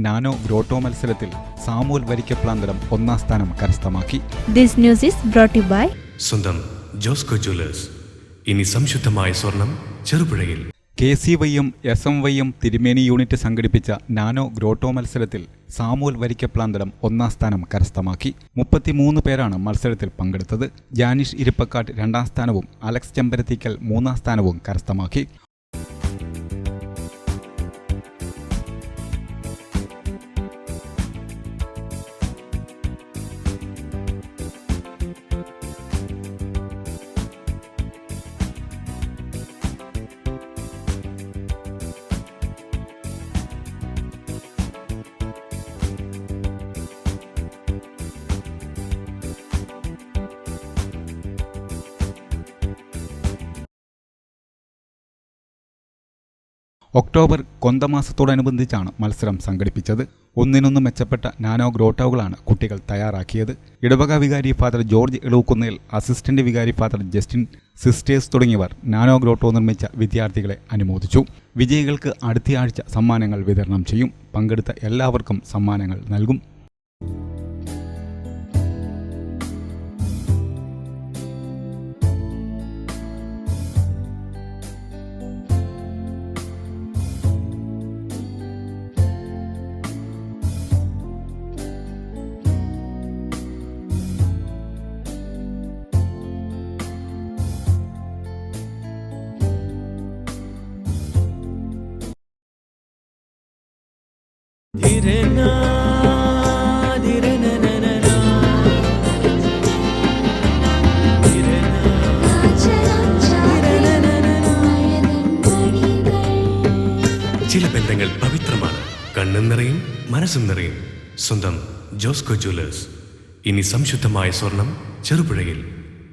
Nano grotto മത്സരത്തിൽ Samuel വരിക്കപ്ലാന്തരം ഒന്നാം സ്ഥാനം കരസ്ഥമാക്കി. This news is brought to you by സ്വന്തം ജോസ്കോ ജ്വല്ലേഴ്സ്. ഇനി സംശുദ്ധമായ സ്വർണം ചെറുപുഴയിൽ. KCYM SMYM തിരുമേനി യൂണിറ്റ് സംഘടിപ്പിച്ച നാനോ ഗ്രോട്ടോ മത്സരത്തിൽ സാമുവൽ വരിക്കപ്ലാന്തരം ഒന്നാം സ്ഥാനം കരസ്ഥമാക്കി. 33 പേരാണ് മത്സരത്തിൽ പങ്കെടുത്തത്. ജാനിഷ് ഇരിപ്പക്കാട്ട് 2ാം സ്ഥാനവും അലക്സ് ചെമ്പരത്തിക്കൽ 3ാം സ്ഥാനവും കരസ്ഥമാക്കി. ഒക്ടോബർ കൊന്തമാസത്തോടനുബന്ധിച്ചാണ് മത്സരം സംഘടിപ്പിച്ചത്. ഒന്നിനൊന്ന് മെച്ചപ്പെട്ട നാനോ ഗ്രോട്ടോകളാണ് കുട്ടികൾ തയ്യാറാക്കിയത്. ഇടവക വികാരി ഫാദർ ജോർജ് എളൂക്കുന്നേൽ, അസിസ്റ്റന്റ് വികാരി ഫാദർ ജസ്റ്റിൻ, സിസ്റ്റേഴ്സ് തുടങ്ങിയവർ നാനോ ഗ്രോട്ടോ നിർമ്മിച്ച വിദ്യാർത്ഥികളെ അനുമോദിച്ചു. വിജയികൾക്ക് അടുത്തയാഴ്ച സമ്മാനങ്ങൾ വിതരണം ചെയ്യും. പങ്കെടുത്ത എല്ലാവർക്കും സമ്മാനങ്ങൾ നൽകും. ചില ബന്ധങ്ങൾ പവിത്രമാണ്. കണ്ണും നിറയും മനസ്സും നിറയും. സ്വന്തം ജോസ്കോ ജ്വല്ലേഴ്സ്. ഇനി സംശുദ്ധമായ സ്വർണം ചെറുപുഴയിൽ.